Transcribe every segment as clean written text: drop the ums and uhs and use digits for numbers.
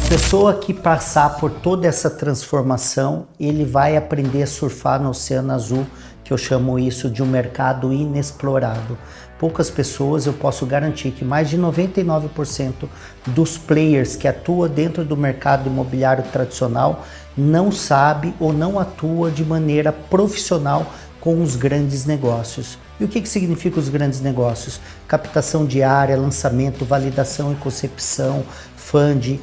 Pessoa que passar por toda essa transformação, ele vai aprender a surfar no Oceano Azul, que eu chamo isso de um mercado inexplorado. Poucas pessoas, eu posso garantir que mais de 99% dos players que atuam dentro do mercado imobiliário tradicional não sabe ou não atua de maneira profissional com os grandes negócios. E o que significa os grandes negócios? Captação de área, lançamento, validação e concepção, funding,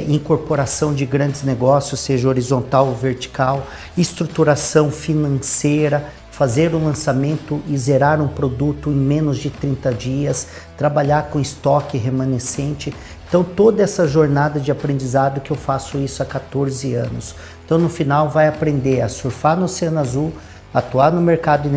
incorporação de grandes negócios, seja horizontal ou vertical, estruturação financeira, fazer um lançamento e zerar um produto em menos de 30 dias, trabalhar com estoque remanescente. Então toda essa jornada de aprendizado que eu faço isso há 14 anos. Então no final vai aprender a surfar no Oceano Azul, atuar no mercado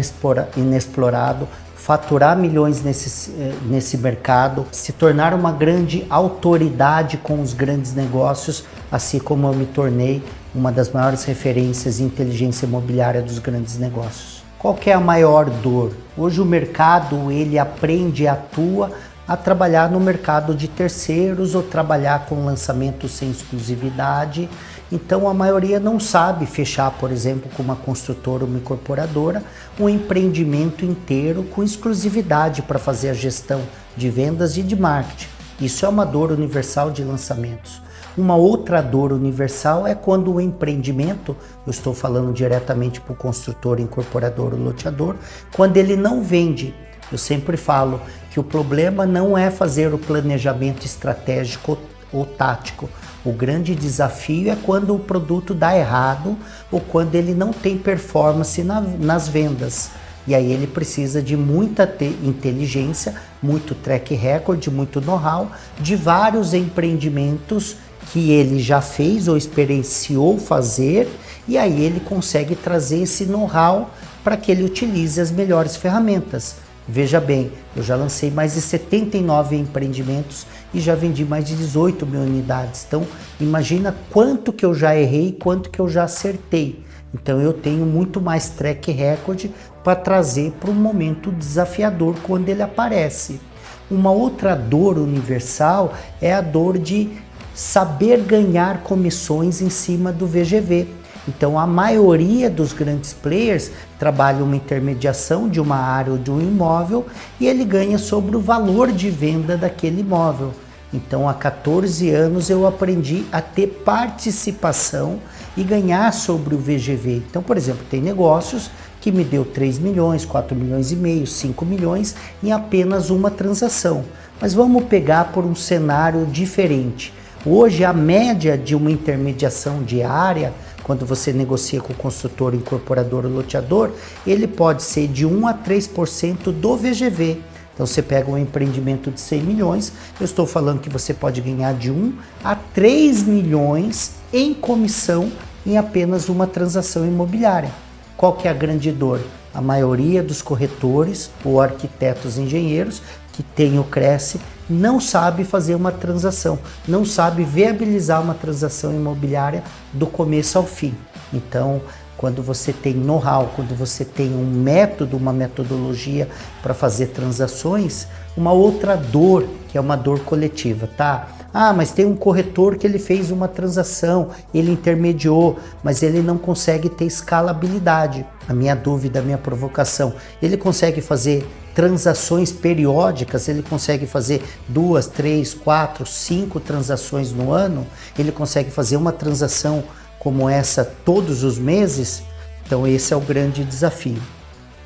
inexplorado, faturar milhões nesse mercado, se tornar uma grande autoridade com os grandes negócios, assim como eu me tornei uma das maiores referências em inteligência imobiliária dos grandes negócios. Qual que é a maior dor? Hoje o mercado, ele aprende e atua a trabalhar no mercado de terceiros ou trabalhar com lançamento sem exclusividade. Então a maioria não sabe fechar, por exemplo, com uma construtora ou uma incorporadora, um empreendimento inteiro com exclusividade para fazer a gestão de vendas e de marketing. Isso é uma dor universal de lançamentos. Uma outra dor universal é quando o empreendimento, eu estou falando diretamente para o construtor, incorporador ou loteador, quando ele não vende. Eu sempre falo que o problema não é fazer o planejamento estratégico ou tático. O grande desafio é quando o produto dá errado ou quando ele não tem performance nas vendas. E aí ele precisa de muita inteligência, muito track record, muito know-how, de vários empreendimentos que ele já fez ou experienciou fazer, e aí ele consegue trazer esse know-how para que ele utilize as melhores ferramentas. Veja bem, eu já lancei mais de 79 empreendimentos e já vendi mais de 18 mil unidades. Então, imagina quanto que eu já errei, quanto que eu já acertei. Então, eu tenho muito mais track record para trazer para um momento desafiador quando ele aparece. Uma outra dor universal é a dor de saber ganhar comissões em cima do VGV. Então a maioria dos grandes players trabalha uma intermediação de uma área ou de um imóvel e ele ganha sobre o valor de venda daquele imóvel. Então há 14 anos eu aprendi a ter participação e ganhar sobre o VGV. Então, por exemplo, tem negócios que me deu 3 milhões, 4 milhões e meio, 5 milhões em apenas uma transação. Mas vamos pegar por um cenário diferente. Hoje a média de uma intermediação diária, quando você negocia com o construtor, incorporador ou loteador, ele pode ser de 1 a 3% do VGV. Então você pega um empreendimento de 100 milhões, eu estou falando que você pode ganhar de 1 a 3 milhões em comissão em apenas uma transação imobiliária. Qual que é a grande dor? A maioria dos corretores ou arquitetos engenheiros que tem o Cresce não sabe fazer uma transação, não sabe viabilizar uma transação imobiliária do começo ao fim. Então, quando você tem know-how, quando você tem um método, uma metodologia para fazer transações, uma outra dor, que é uma dor coletiva, tá? Ah, mas tem um corretor que ele fez uma transação, ele intermediou, mas ele não consegue ter escalabilidade. A minha dúvida, a minha provocação, ele consegue fazer transações periódicas, ele consegue fazer 2, 3, 4, 5 transações no ano, ele consegue fazer uma transação como essa todos os meses? Então esse é o grande desafio.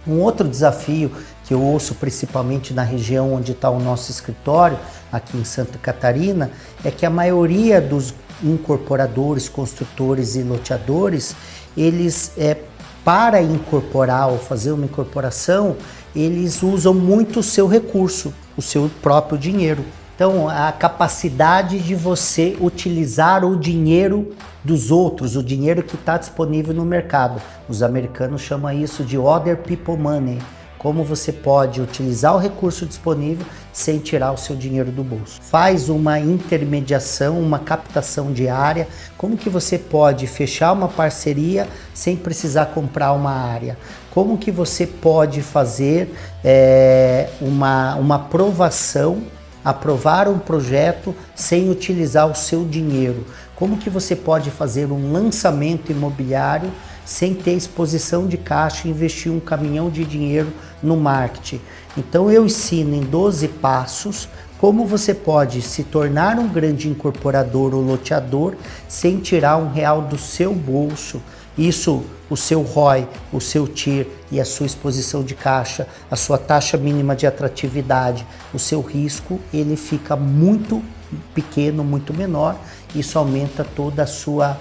Um outro desafio que eu ouço principalmente na região onde está o nosso escritório, aqui em Santa Catarina, é que a maioria dos incorporadores, construtores e loteadores, eles para incorporar ou fazer uma incorporação, eles usam muito o seu recurso, o seu próprio dinheiro. Então, a capacidade de você utilizar o dinheiro dos outros, o dinheiro que está disponível no mercado. Os americanos chamam isso de other people money. Como você pode utilizar o recurso disponível sem tirar o seu dinheiro do bolso. Faz uma intermediação, uma captação diária. Como que você pode fechar uma parceria sem precisar comprar uma área? Como que você pode fazer uma aprovação aprovar um projeto sem utilizar o seu dinheiro. Como que você pode fazer um lançamento imobiliário sem ter exposição de caixa e investir um caminhão de dinheiro no marketing? Então eu ensino em 12 passos como você pode se tornar um grande incorporador ou loteador sem tirar R$1 do seu bolso. Isso, o seu ROI, o seu TIR e a sua exposição de caixa, a sua taxa mínima de atratividade, o seu risco, ele fica muito pequeno, muito menor. Isso aumenta toda a sua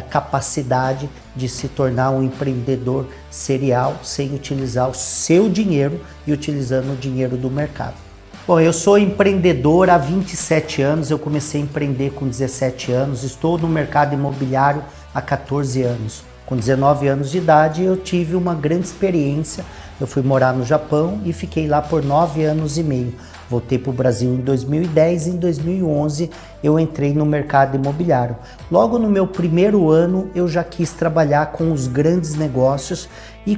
capacidade de se tornar um empreendedor serial sem utilizar o seu dinheiro e utilizando o dinheiro do mercado. Bom, eu sou empreendedor há 27 anos, eu comecei a empreender com 17 anos, estou no mercado imobiliário há 14 anos. Com 19 anos de idade eu tive uma grande experiência, eu fui morar no Japão e fiquei lá por 9 anos e meio. Voltei para o Brasil em 2010 e em 2011 eu entrei no mercado imobiliário. Logo no meu primeiro ano eu já quis trabalhar com os grandes negócios e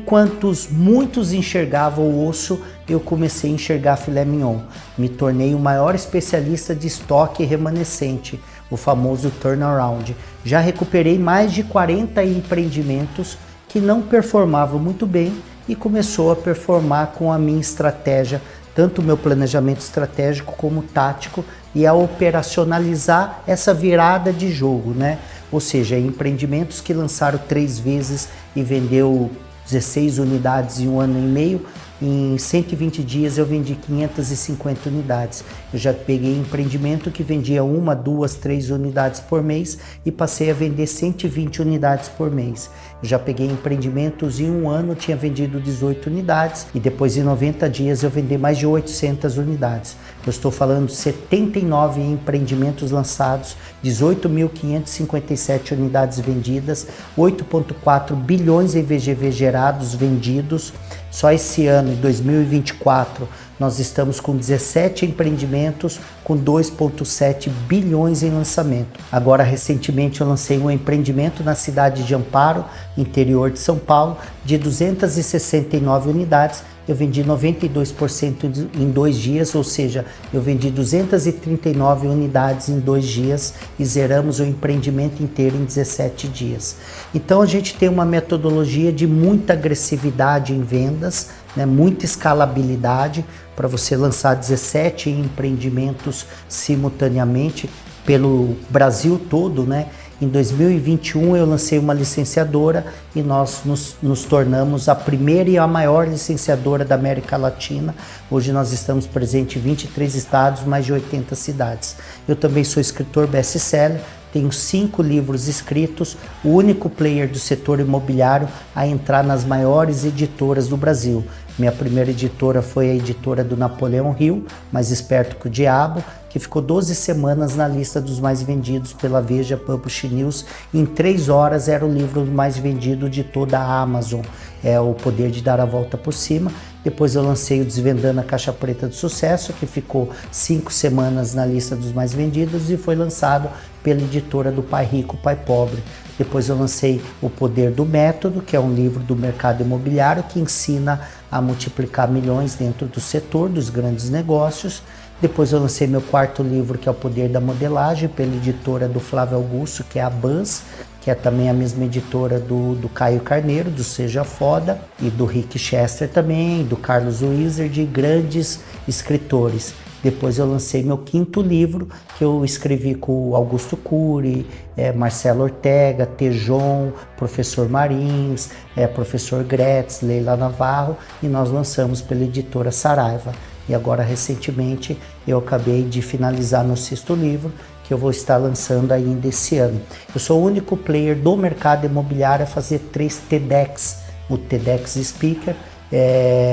muitos enxergavam o osso, eu comecei a enxergar filé mignon. Me tornei o maior especialista de estoque remanescente, o famoso turnaround. Já recuperei mais de 40 empreendimentos que não performavam muito bem e começou a performar com a minha estratégia, tanto o meu planejamento estratégico como tático, e a operacionalizar essa virada de jogo, né? Ou seja, empreendimentos que lançaram 3 vezes e vendeu 16 unidades em 1 ano e meio, em 120 dias eu vendi 550 unidades. Eu já peguei empreendimento que vendia 1, 2, 3 unidades por mês e passei a vender 120 unidades por mês. Eu já peguei empreendimentos em 1 ano, tinha vendido 18 unidades e depois em 90 dias eu vendi mais de 800 unidades. Eu estou falando de 79 empreendimentos lançados, 18.557 unidades vendidas, 8,4 bilhões em VGV gerados, vendidos. Só esse ano, em 2024, nós estamos com 17 empreendimentos com 2,7 bilhões em lançamento. Agora, recentemente, eu lancei um empreendimento na cidade de Amparo, interior de São Paulo, de 269 unidades. Eu vendi 92% em 2 dias, ou seja, eu vendi 239 unidades em 2 dias e zeramos o empreendimento inteiro em 17 dias. Então a gente tem uma metodologia de muita agressividade em vendas, né, muita escalabilidade para você lançar 17 empreendimentos simultaneamente pelo Brasil todo, né? Em 2021 eu lancei uma licenciadora e nós nos tornamos a primeira e a maior licenciadora da América Latina. Hoje nós estamos presentes em 23 estados, mais de 80 cidades. Eu também sou escritor best-seller, tenho 5 livros escritos, o único player do setor imobiliário a entrar nas maiores editoras do Brasil. Minha primeira editora foi a editora do Napoleão Hill, Mais Esperto que o Diabo, que ficou 12 semanas na lista dos mais vendidos pela Veja Publishing News. Em 3 horas era o livro mais vendido de toda a Amazon, é O Poder de Dar a Volta por Cima. Depois eu lancei o Desvendando a Caixa Preta do Sucesso, que ficou 5 semanas na lista dos mais vendidos e foi lançado pela editora do Pai Rico, Pai Pobre. Depois eu lancei O Poder do Método, que é um livro do mercado imobiliário que ensina a multiplicar milhões dentro do setor dos grandes negócios. Depois eu lancei meu 4º livro, que é O Poder da Modelagem, pela editora do Flávio Augusto, que é a Buzz, que é também a mesma editora do Caio Carneiro, do Seja Foda, e do Rick Chester também, do Carlos Wizard, grandes escritores. Depois eu lancei meu 5º livro, que eu escrevi com o Augusto Cury, Marcelo Ortega, Tejon, Professor Marins, Professor Gretz, Leila Navarro, e nós lançamos pela editora Saraiva. E agora, recentemente, eu acabei de finalizar meu 6º livro, que eu vou estar lançando ainda esse ano. Eu sou o único player do mercado imobiliário a fazer 3 TEDx, o TEDx Speaker,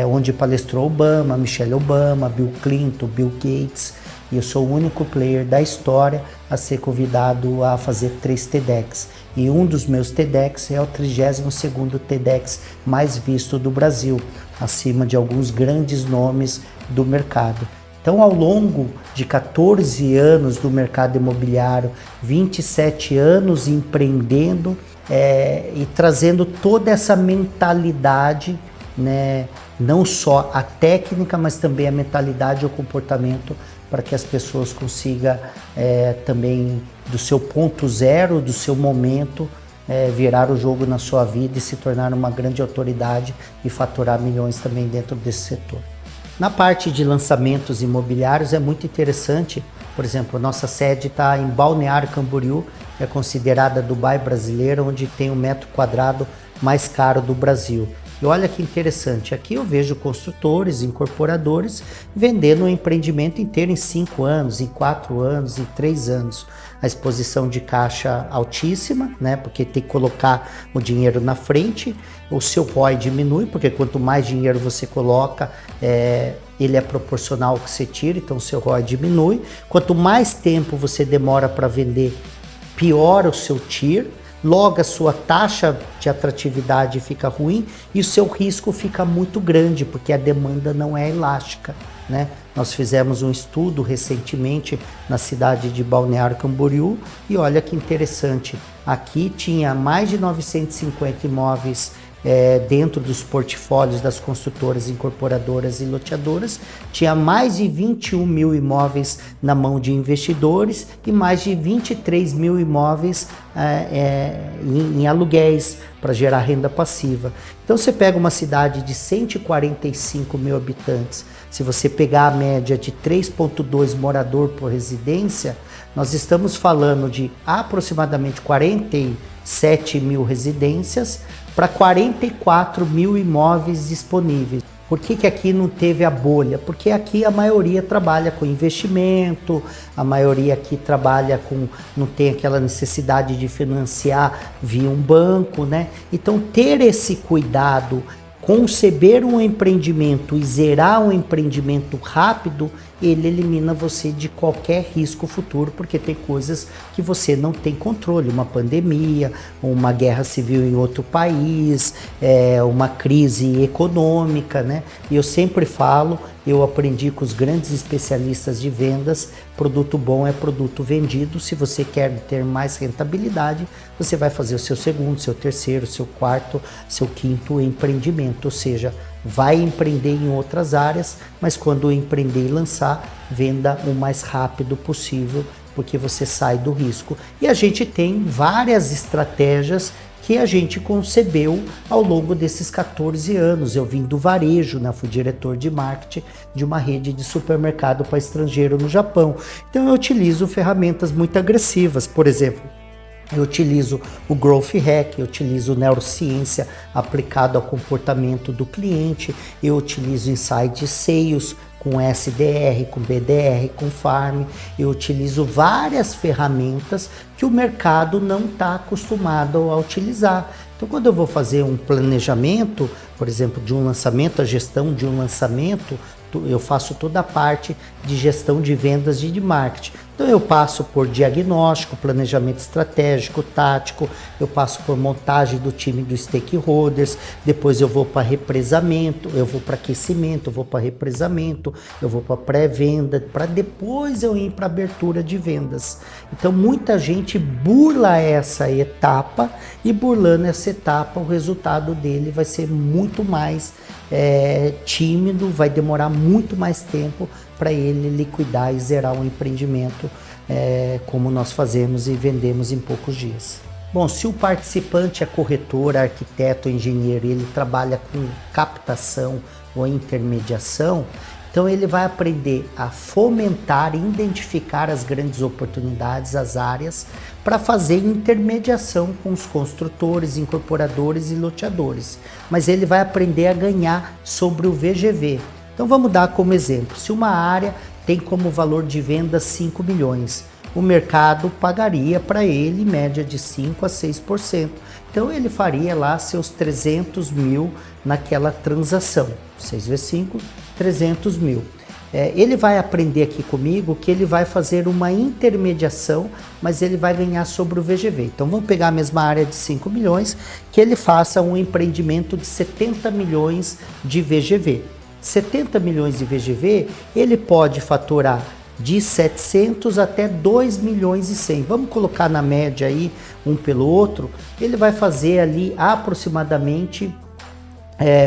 onde palestrou Obama, Michelle Obama, Bill Clinton, Bill Gates, e eu sou o único player da história a ser convidado a fazer 3 TEDx. E um dos meus TEDx é o 32º TEDx mais visto do Brasil, acima de alguns grandes nomes do mercado. Então, ao longo de 14 anos do mercado imobiliário, 27 anos empreendendo e trazendo toda essa mentalidade, né, não só a técnica, mas também a mentalidade e o comportamento para que as pessoas consigam também, do seu ponto zero, do seu momento, virar o jogo na sua vida e se tornar uma grande autoridade e faturar milhões também dentro desse setor. Na parte de lançamentos imobiliários é muito interessante, por exemplo, a nossa sede está em Balneário Camboriú, que é considerada Dubai brasileira, onde tem o metro quadrado mais caro do Brasil. E olha que interessante, aqui eu vejo construtores, incorporadores vendendo um empreendimento inteiro em 5 anos, em 4 anos, em 3 anos. A exposição de caixa altíssima, né? Porque tem que colocar o dinheiro na frente, o seu ROI diminui, porque quanto mais dinheiro você coloca, ele é proporcional ao que você tira, então o seu ROI diminui. Quanto mais tempo você demora para vender, pior o seu TIR. Logo a sua taxa de atratividade fica ruim e o seu risco fica muito grande, porque a demanda não é elástica, né? Nós fizemos um estudo recentemente na cidade de Balneário Camboriú e olha que interessante, aqui tinha mais de 950 imóveis dentro dos portfólios das construtoras, incorporadoras e loteadoras, tinha mais de 21 mil imóveis na mão de investidores e mais de 23 mil imóveis em aluguéis para gerar renda passiva. Então você pega uma cidade de 145 mil habitantes, se você pegar a média de 3,2 morador por residência, nós estamos falando de aproximadamente 47 mil residências para 44 mil imóveis disponíveis. Por que aqui não teve a bolha? Porque aqui a maioria trabalha com investimento, a maioria aqui trabalha com, não tem aquela necessidade de financiar via um banco, né? Então ter esse cuidado, conceber um empreendimento e zerar um empreendimento rápido, ele elimina você de qualquer risco futuro, porque tem coisas que você não tem controle, uma pandemia, uma guerra civil em outro país, uma crise econômica, né? E eu sempre falo, eu aprendi com os grandes especialistas de vendas, produto bom é produto vendido. Se você quer ter mais rentabilidade, você vai fazer o seu segundo, seu terceiro, seu quarto, seu quinto empreendimento, ou seja, vai empreender em outras áreas, mas quando empreender e lançar, venda o mais rápido possível, porque você sai do risco. E a gente tem várias estratégias que a gente concebeu ao longo desses 14 anos. Eu vim do varejo, né? Fui diretor de marketing de uma rede de supermercado para estrangeiro no Japão. Então eu utilizo ferramentas muito agressivas, por exemplo, eu utilizo o Growth Hack, eu utilizo neurociência aplicado ao comportamento do cliente, eu utilizo Inside Sales com SDR, com BDR, com Farm, eu utilizo várias ferramentas que o mercado não está acostumado a utilizar. Então, quando eu vou fazer um planejamento, por exemplo, de um lançamento, a gestão de um lançamento, eu faço toda a parte de gestão de vendas e de marketing. Então eu passo por diagnóstico, planejamento estratégico, tático, eu passo por montagem do time dos stakeholders, depois eu vou para represamento, eu vou para aquecimento, eu vou para represamento, eu vou para pré-venda, para depois eu ir para abertura de vendas. Então muita gente burla essa etapa e burlando essa etapa o resultado dele vai ser muito mais tímido, vai demorar muito mais tempo para ele liquidar e zerar um empreendimento como nós fazemos e vendemos em poucos dias. Bom, se o participante é corretor, arquiteto, engenheiro, ele trabalha com captação ou intermediação, então ele vai aprender a fomentar e identificar as grandes oportunidades, as áreas, para fazer intermediação com os construtores, incorporadores e loteadores. Mas ele vai aprender a ganhar sobre o VGV. Então vamos dar como exemplo, se uma área tem como valor de venda 5 milhões, o mercado pagaria para ele em média de 5 a 6%. Então ele faria lá seus 300 mil naquela transação. 6 vezes 5, 300 mil. Ele vai aprender aqui comigo que ele vai fazer uma intermediação, mas ele vai ganhar sobre o VGV. Então vamos pegar a mesma área de 5 milhões, que ele faça um empreendimento de 70 milhões de VGV. 70 milhões de VGV, ele pode faturar de 700 até 2 milhões e 100. Vamos colocar na média aí, um pelo outro, ele vai fazer ali aproximadamente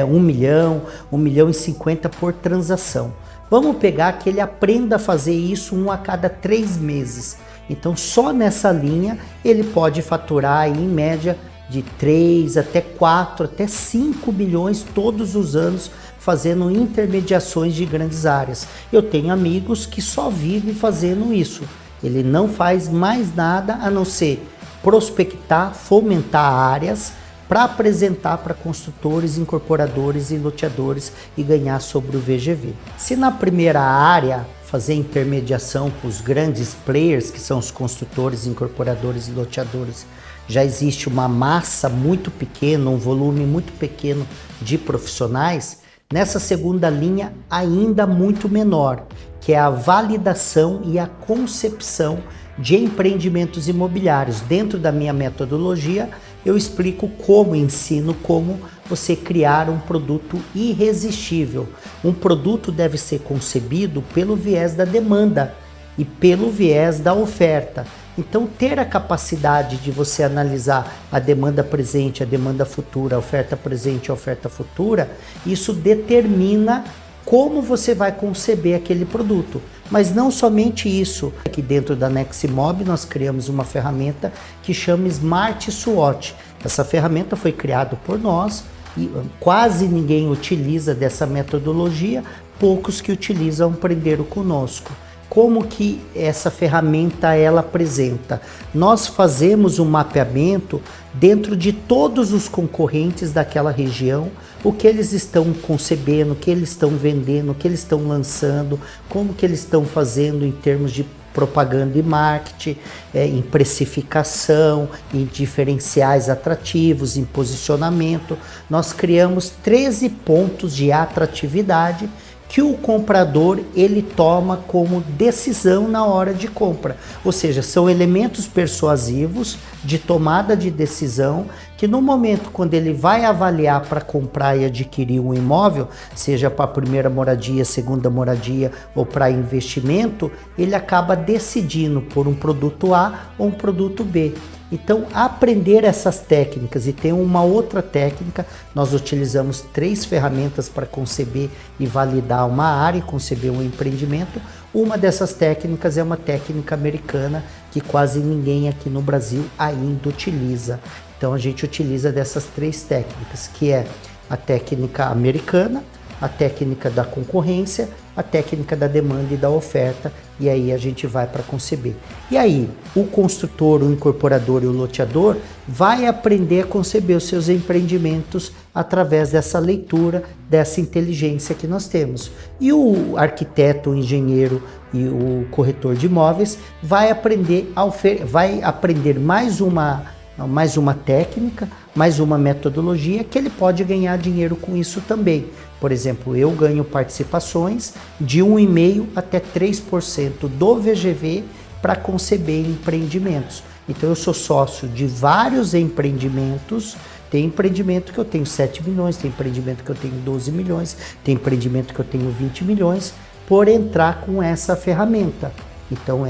1 milhão e 50 por transação. Vamos pegar que ele aprenda a fazer isso 1 a cada 3 meses. Então só nessa linha ele pode faturar aí, em média de 3 até 4 até 5 milhões todos os anos fazendo intermediações de grandes áreas. Eu tenho amigos que só vivem fazendo isso. Ele não faz mais nada a não ser prospectar, fomentar áreas para apresentar para construtores, incorporadores e loteadores e ganhar sobre o VGV. Se na primeira área fazer intermediação com os grandes players, que são os construtores, incorporadores e loteadores, já existe uma massa muito pequena, um volume muito pequeno de profissionais, nessa segunda linha ainda muito menor, que é a validação e a concepção de empreendimentos imobiliários. Dentro da minha metodologia, eu explico ensino como você criar um produto irresistível. Um produto deve ser concebido pelo viés da demanda e pelo viés da oferta. Então, ter a capacidade de você analisar a demanda presente, a demanda futura, a oferta presente e a oferta futura, isso determina como você vai conceber aquele produto. Mas não somente isso. Aqui dentro da Neximob nós criamos uma ferramenta que chama Smart SWOT. Essa ferramenta foi criada por nós e quase ninguém utiliza dessa metodologia, poucos que utilizam aprenderam conosco. Como que essa ferramenta ela apresenta? Nós fazemos um mapeamento dentro de todos os concorrentes daquela região, o que eles estão concebendo, o que eles estão vendendo, o que eles estão lançando, como que eles estão fazendo em termos de propaganda e marketing, em precificação, em diferenciais atrativos, em posicionamento. Nós criamos 13 pontos de atratividade que o comprador ele toma como decisão na hora de compra. Ou seja, são elementos persuasivos de tomada de decisão que no momento quando ele vai avaliar para comprar e adquirir um imóvel, seja para a primeira moradia, segunda moradia ou para investimento, ele acaba decidindo por um produto A ou um produto B. Então, aprender essas técnicas, e tem uma outra técnica, nós utilizamos 3 ferramentas para conceber e validar uma área, conceber um empreendimento. Uma dessas técnicas é uma técnica americana que quase ninguém aqui no Brasil ainda utiliza. Então, a gente utiliza dessas 3 técnicas, que é a técnica americana, a técnica da concorrência, a técnica da demanda e da oferta, e aí a gente vai para conceber. E aí, o construtor, o incorporador e o loteador vai aprender a conceber os seus empreendimentos através dessa leitura, dessa inteligência que nós temos. E o arquiteto, o engenheiro e o corretor de imóveis vai aprender mais uma técnica, mais uma metodologia que ele pode ganhar dinheiro com isso também. Por exemplo, eu ganho participações de 1,5% até 3% do VGV para conceber empreendimentos. Então eu sou sócio de vários empreendimentos. Tem empreendimento que eu tenho 7 milhões, tem empreendimento que eu tenho 12 milhões, tem empreendimento que eu tenho 20 milhões, por entrar com essa ferramenta. Então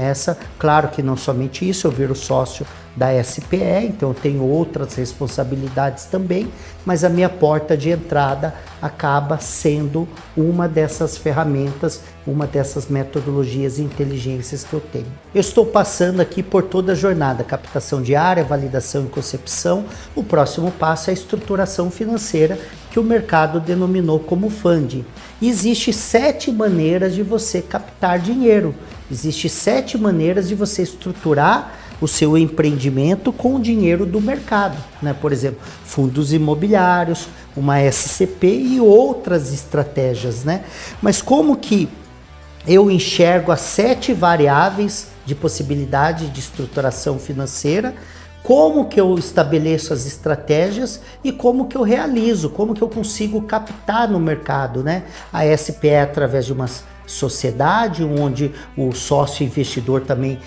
claro que não somente isso, eu viro sócio da SPE, então eu tenho outras responsabilidades também, mas a minha porta de entrada acaba sendo uma dessas ferramentas, uma dessas metodologias e inteligências que eu tenho. Eu estou passando aqui por toda a jornada, captação de área, validação e concepção. O próximo passo é a estruturação financeira, que o mercado denominou como funding. Existem 7 maneiras de você captar dinheiro. Existem 7 maneiras de você estruturar o seu empreendimento com o dinheiro do mercado, né? Por exemplo, fundos imobiliários, uma SCP e outras estratégias, né? Mas como que eu enxergo as 7 variáveis de possibilidade de estruturação financeira, como que eu estabeleço as estratégias e como que eu realizo, como que eu consigo captar no mercado, né? A SPE é através de uma sociedade, onde o sócio investidor também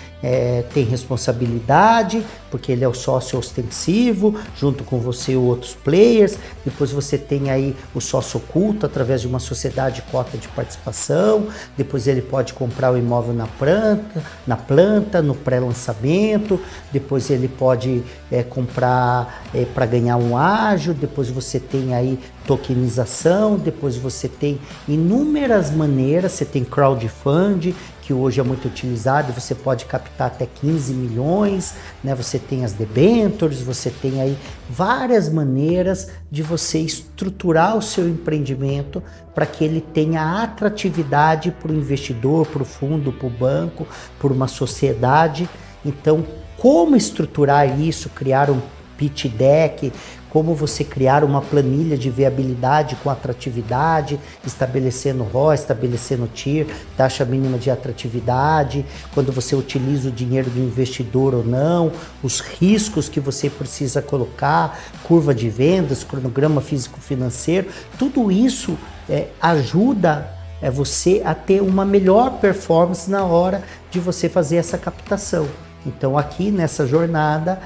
tem responsabilidade, porque ele é o sócio ostensivo, junto com você e outros players. Depois você tem aí o sócio oculto, através de uma sociedade cota de participação. Depois ele pode comprar o imóvel na planta, no pré-lançamento. Depois ele pode comprar para ganhar um ágio. Depois você tem aí tokenização, depois você tem inúmeras maneiras, você tem crowdfunding, que hoje é muito utilizado, você pode captar até 15 milhões, né? Você tem as debentures, você tem aí várias maneiras de você estruturar o seu empreendimento para que ele tenha atratividade para o investidor, para o fundo, para o banco, para uma sociedade. Então, como estruturar isso, criar um pitch deck, como você criar uma planilha de viabilidade com atratividade, estabelecendo ROI, estabelecendo TIR, taxa mínima de atratividade, quando você utiliza o dinheiro do investidor ou não, os riscos que você precisa colocar, curva de vendas, cronograma físico-financeiro, tudo isso ajuda você a ter uma melhor performance na hora de você fazer essa captação. Então aqui nessa jornada,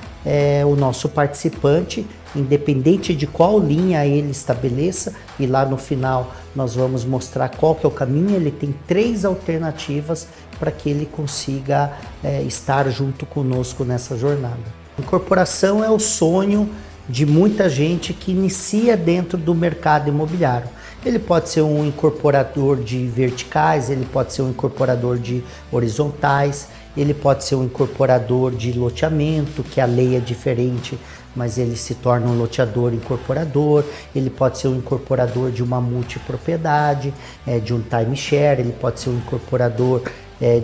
o nosso participante, independente de qual linha ele estabeleça, e lá no final nós vamos mostrar qual que é o caminho, ele tem 3 alternativas para que ele consiga estar junto conosco nessa jornada. Incorporação é o sonho de muita gente que inicia dentro do mercado imobiliário. Ele pode ser um incorporador de verticais, ele pode ser um incorporador de horizontais, ele pode ser um incorporador de loteamento, que a lei é diferente, mas ele se torna um loteador incorporador. Ele pode ser um incorporador de uma multipropriedade, de um timeshare, ele pode ser um incorporador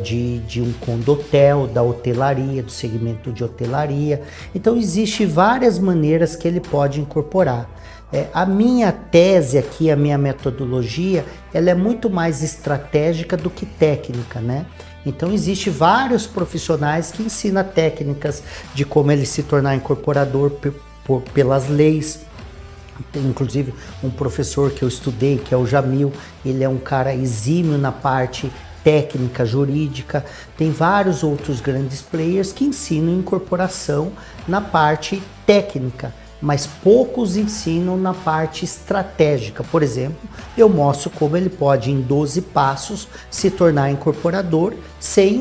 de um condotel, da hotelaria, do segmento de hotelaria. Então existe várias maneiras que ele pode incorporar. A minha tese aqui, a minha metodologia, ela é muito mais estratégica do que técnica, né? Então existe vários profissionais que ensinam técnicas de como ele se tornar incorporador pelas leis. Tem inclusive um professor que eu estudei, que é o Jamil, ele é um cara exímio na parte técnica, jurídica. Tem vários outros grandes players que ensinam incorporação na parte técnica, mas poucos ensinam na parte estratégica. Por exemplo, eu mostro como ele pode, em 12 passos, se tornar incorporador sem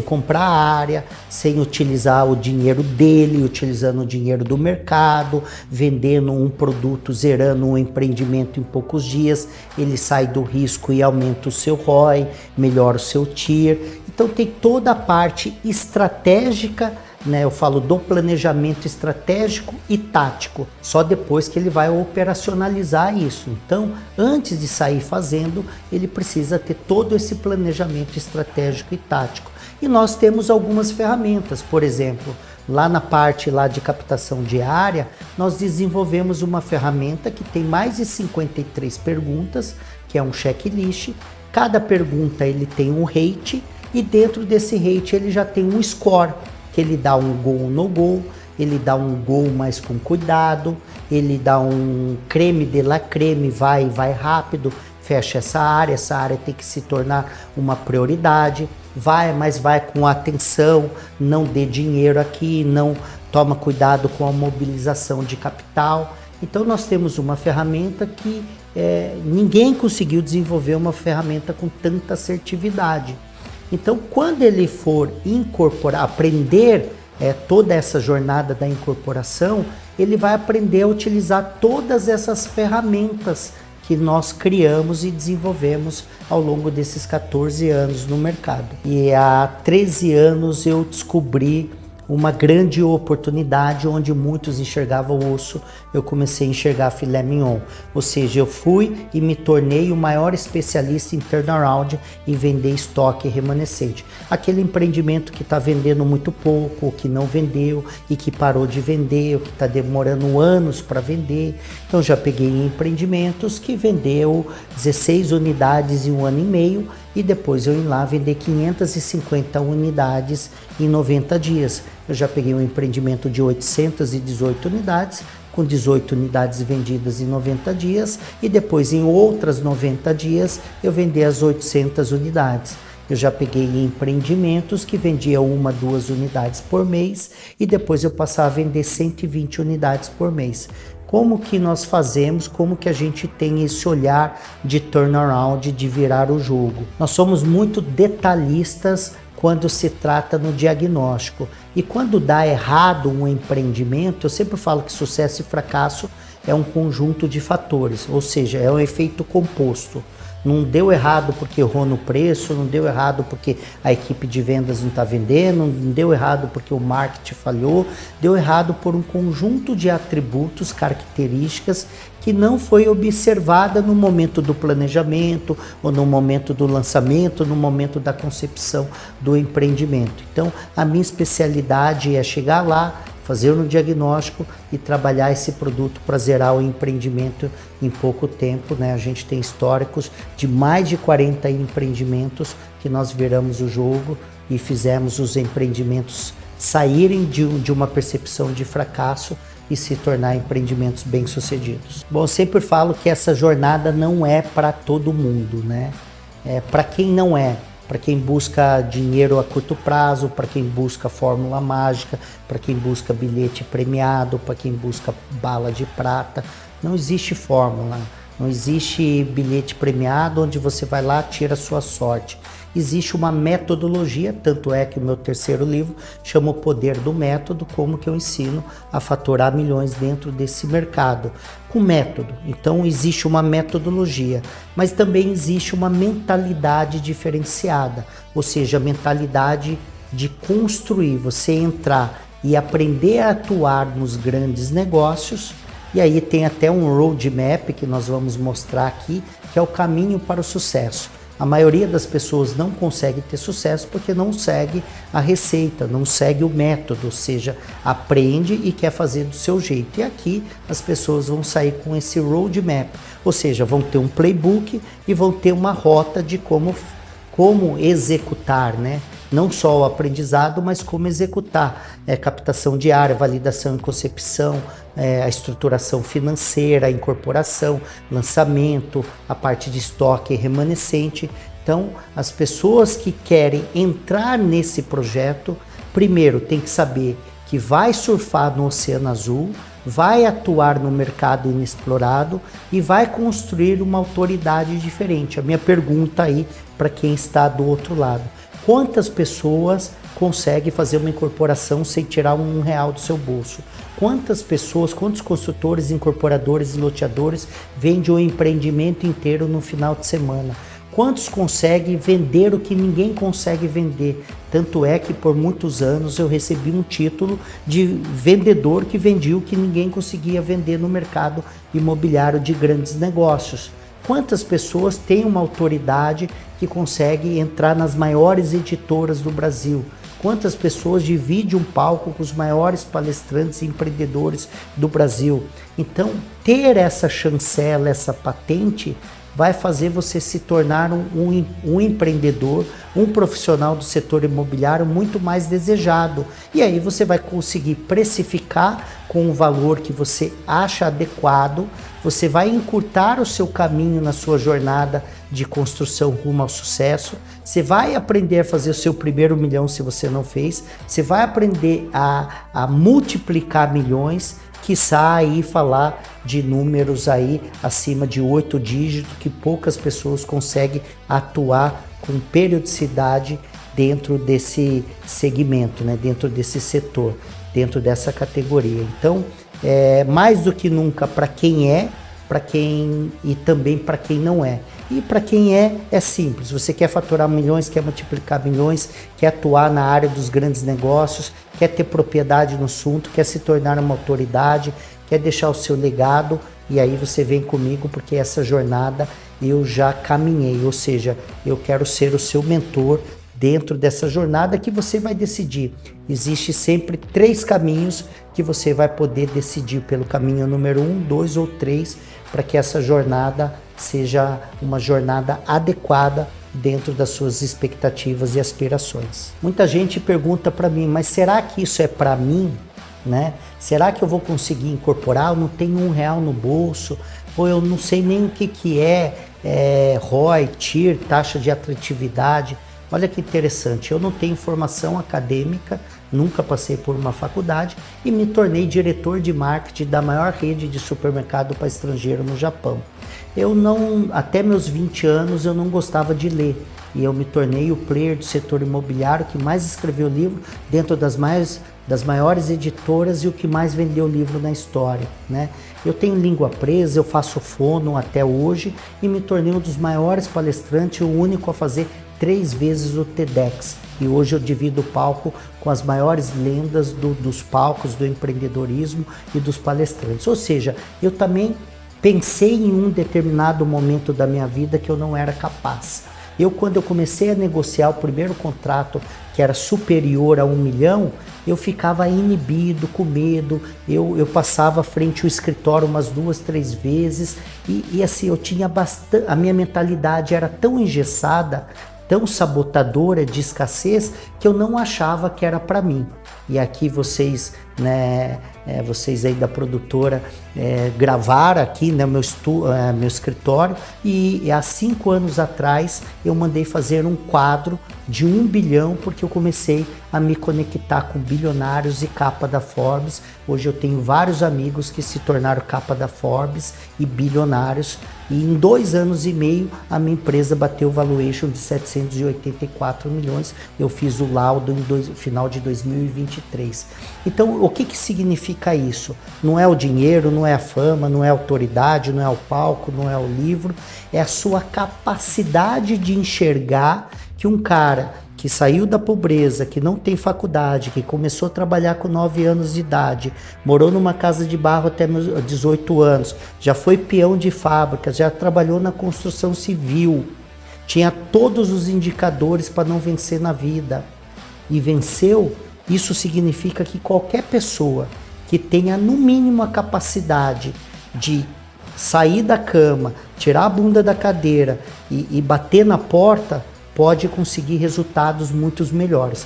comprar área, sem utilizar o dinheiro dele, utilizando o dinheiro do mercado, vendendo um produto, zerando um empreendimento em poucos dias. Ele sai do risco e aumenta o seu ROI, melhora o seu TIR. Então tem toda a parte estratégica, né? Eu falo do planejamento estratégico e tático, só depois que ele vai operacionalizar isso. Então, antes de sair fazendo, ele precisa ter todo esse planejamento estratégico e tático. E nós temos algumas ferramentas, por exemplo, lá na parte de captação de área, nós desenvolvemos uma ferramenta que tem mais de 53 perguntas, que é um checklist. Cada pergunta ele tem um rate, e dentro desse rate ele já tem um score, que ele dá um go ou no go, ele dá um go mais com cuidado, ele dá um creme de la creme, vai rápido, fecha essa área tem que se tornar uma prioridade, mas vai com atenção, não dê dinheiro aqui, não toma cuidado com a mobilização de capital. Então nós temos uma ferramenta que ninguém conseguiu desenvolver uma ferramenta com tanta assertividade. Então, quando ele for incorporar, aprender toda essa jornada da incorporação, ele vai aprender a utilizar todas essas ferramentas que nós criamos e desenvolvemos ao longo desses 14 anos no mercado. E há 13 anos eu descobri uma grande oportunidade onde muitos enxergavam osso, eu comecei a enxergar filé mignon. Ou seja, eu fui e me tornei o maior especialista em turnaround, em vender estoque remanescente. Aquele empreendimento que está vendendo muito pouco, ou que não vendeu e que parou de vender, ou que está demorando anos para vender. Então já peguei empreendimentos que vendeu 16 unidades em 1 ano e meio, e depois eu ir lá vender 550 unidades em 90 dias. Eu já peguei um empreendimento de 818 unidades, com 18 unidades vendidas em 90 dias, e depois em outras 90 dias eu vendi as 800 unidades. Eu já peguei empreendimentos que vendia 1, 2 unidades por mês, e depois eu passava a vender 120 unidades por mês. Como que nós fazemos, como que a gente tem esse olhar de turnaround, de virar o jogo? Nós somos muito detalhistas quando se trata no diagnóstico. E quando dá errado um empreendimento, eu sempre falo que sucesso e fracasso é um conjunto de fatores, ou seja, é um efeito composto. Não deu errado porque errou no preço, não deu errado porque a equipe de vendas não está vendendo, não deu errado porque o marketing falhou, deu errado por um conjunto de atributos, características que não foi observada no momento do planejamento, ou no momento do lançamento, no momento da concepção do empreendimento. Então, a minha especialidade é chegar lá, fazer um diagnóstico e trabalhar esse produto para zerar o empreendimento em pouco tempo, né? A gente tem históricos de mais de 40 empreendimentos que nós viramos o jogo e fizemos os empreendimentos saírem de uma percepção de fracasso e se tornar empreendimentos bem-sucedidos. Bom, eu sempre falo que essa jornada não é para todo mundo, né? É para quem não é. Para quem busca dinheiro a curto prazo, para quem busca fórmula mágica, para quem busca bilhete premiado, para quem busca bala de prata. Não existe fórmula, não existe bilhete premiado onde você vai lá e tira a sua sorte. Existe uma metodologia, tanto é que o meu terceiro livro chama O Poder do Método, como que eu ensino a faturar milhões dentro desse mercado. Com método, então existe uma metodologia, mas também existe uma mentalidade diferenciada, ou seja, a mentalidade de construir, você entrar e aprender a atuar nos grandes negócios. E aí tem até um roadmap que nós vamos mostrar aqui, que é o caminho para o sucesso. A maioria das pessoas não consegue ter sucesso porque não segue a receita, não segue o método, ou seja, aprende e quer fazer do seu jeito. E aqui as pessoas vão sair com esse roadmap, ou seja, vão ter um playbook e vão ter uma rota de como executar, né? Não só o aprendizado, mas como executar. Captação de área, validação e concepção, a estruturação financeira, a incorporação, lançamento, a parte de estoque remanescente. Então, as pessoas que querem entrar nesse projeto, primeiro tem que saber que vai surfar no Oceano Azul, vai atuar no mercado inexplorado e vai construir uma autoridade diferente. A minha pergunta aí para quem está do outro lado: quantas pessoas conseguem fazer uma incorporação sem tirar R$1 do seu bolso? Quantas pessoas, quantos consultores, incorporadores e loteadores vendem o empreendimento inteiro no final de semana? Quantos conseguem vender o que ninguém consegue vender? Tanto é que por muitos anos eu recebi um título de vendedor que vendia o que ninguém conseguia vender no mercado imobiliário de grandes negócios. Quantas pessoas têm uma autoridade que consegue entrar nas maiores editoras do Brasil? Quantas pessoas dividem um palco com os maiores palestrantes e empreendedores do Brasil? Então, ter essa chancela, essa patente, vai fazer você se tornar um empreendedor, um profissional do setor imobiliário muito mais desejado. E aí você vai conseguir precificar com o valor que você acha adequado, você vai encurtar o seu caminho na sua jornada de construção rumo ao sucesso, você vai aprender a fazer o seu primeiro milhão se você não fez, você vai aprender a multiplicar milhões, quiçá aí falar de números aí acima de 8 dígitos que poucas pessoas conseguem atuar com periodicidade dentro desse segmento, né? Dentro desse setor, dentro dessa categoria. Então, mais do que nunca para quem é, para quem e também para quem não é. E para quem é simples. Você quer faturar milhões, quer multiplicar milhões, quer atuar na área dos grandes negócios, quer ter propriedade no assunto, quer se tornar uma autoridade, quer deixar o seu legado, e aí você vem comigo porque essa jornada eu já caminhei, ou seja, eu quero ser o seu mentor dentro dessa jornada que você vai decidir. Existe sempre 3 caminhos que você vai poder decidir pelo caminho número 1, 2 ou 3, para que essa jornada seja uma jornada adequada dentro das suas expectativas e aspirações. Muita gente pergunta para mim, mas será que isso é para mim? Né? Será que eu vou conseguir incorporar? Eu não tenho R$1 no bolso, ou eu não sei nem o que é ROI, TIR, taxa de atratividade. Olha que interessante, eu não tenho formação acadêmica, nunca passei por uma faculdade e me tornei diretor de marketing da maior rede de supermercado para estrangeiro no Japão. Até meus 20 anos eu não gostava de ler. e eu me tornei o player do setor imobiliário que mais escreveu livro dentro das maiores editoras e o que mais vendeu livro na história, né? Eu tenho língua presa, eu faço fono até hoje e me tornei um dos maiores palestrantes, o único a fazer 3 vezes o TEDx. E hoje eu divido o palco com as maiores lendas dos palcos do empreendedorismo e dos palestrantes. Ou seja, eu também pensei em um determinado momento da minha vida que eu não era capaz. Quando eu comecei a negociar o primeiro contrato, que era superior a 1 milhão, eu ficava inibido, com medo, eu passava frente ao escritório umas 2, 3 vezes, e assim, eu tinha bastante, a minha mentalidade era tão engessada, tão sabotadora de escassez, que eu não achava que era para mim. E aqui vocês, né, vocês aí da produtora gravaram aqui, né, meu escritório, e há 5 anos atrás eu mandei fazer um quadro de 1 bilhão, porque eu comecei a me conectar com bilionários e capa da Forbes. Hoje eu tenho vários amigos que se tornaram capa da Forbes e bilionários, e em 2 anos e meio a minha empresa bateu o valuation de 784 milhões. Eu fiz o laudo no final de 2023. Então, o que significa isso? Não é o dinheiro, não é a fama, não é a autoridade, não é o palco, não é o livro, é a sua capacidade de enxergar que um cara que saiu da pobreza, que não tem faculdade, que começou a trabalhar com 9 anos de idade, morou numa casa de barro até meus 18 anos, já foi peão de fábricas, já trabalhou na construção civil, tinha todos os indicadores para não vencer na vida e venceu. Isso significa que qualquer pessoa que tenha no mínimo a capacidade de sair da cama, tirar a bunda da cadeira e bater na porta, pode conseguir resultados muito melhores.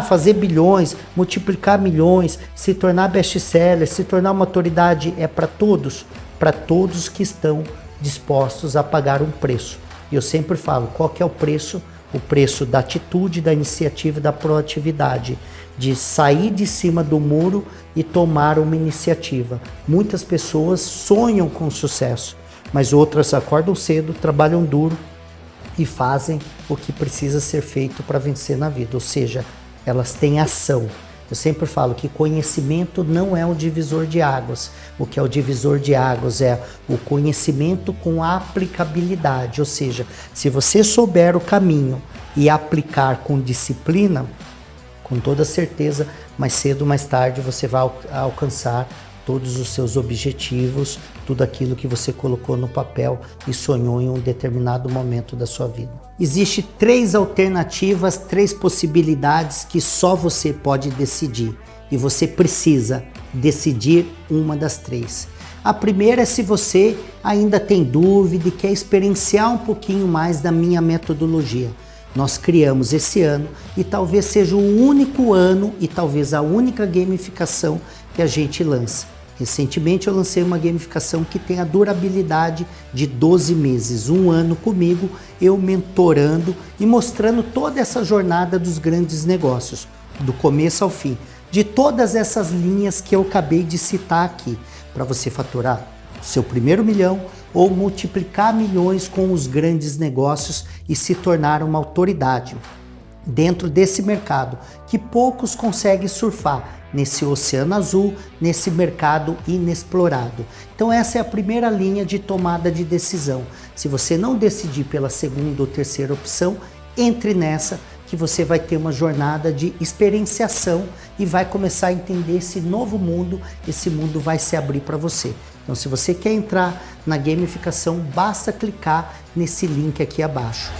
Fazer bilhões, multiplicar milhões, se tornar best-seller, se tornar uma autoridade é para todos que estão dispostos a pagar um preço. E eu sempre falo, qual que é o preço? O preço da atitude, da iniciativa, da proatividade, de sair de cima do muro e tomar uma iniciativa. Muitas pessoas sonham com sucesso, mas outras acordam cedo, trabalham duro e fazem o que precisa ser feito para vencer na vida, ou seja, elas têm ação. Eu sempre falo que conhecimento não é o divisor de águas. O que é o divisor de águas é o conhecimento com aplicabilidade, ou seja, se você souber o caminho e aplicar com disciplina, com toda certeza, mais cedo ou mais tarde você vai alcançar todos os seus objetivos, tudo aquilo que você colocou no papel e sonhou em um determinado momento da sua vida. Existem 3 alternativas, 3 possibilidades que só você pode decidir. E você precisa decidir uma das 3. A primeira é se você ainda tem dúvida e quer experienciar um pouquinho mais da minha metodologia. Nós criamos esse ano e talvez seja o único ano e talvez a única gamificação que a gente lança. Recentemente eu lancei uma gamificação que tem a durabilidade de 12 meses, 1 ano comigo, eu mentorando e mostrando toda essa jornada dos grandes negócios, do começo ao fim, de todas essas linhas que eu acabei de citar aqui, para você faturar seu primeiro milhão ou multiplicar milhões com os grandes negócios e se tornar uma autoridade dentro desse mercado que poucos conseguem surfar, nesse oceano azul, nesse mercado inexplorado. Então essa é a primeira linha de tomada de decisão. Se você não decidir pela segunda ou terceira opção, entre nessa que você vai ter uma jornada de experienciação e vai começar a entender esse novo mundo, esse mundo vai se abrir para você. Então se você quer entrar na gamificação, basta clicar nesse link aqui abaixo.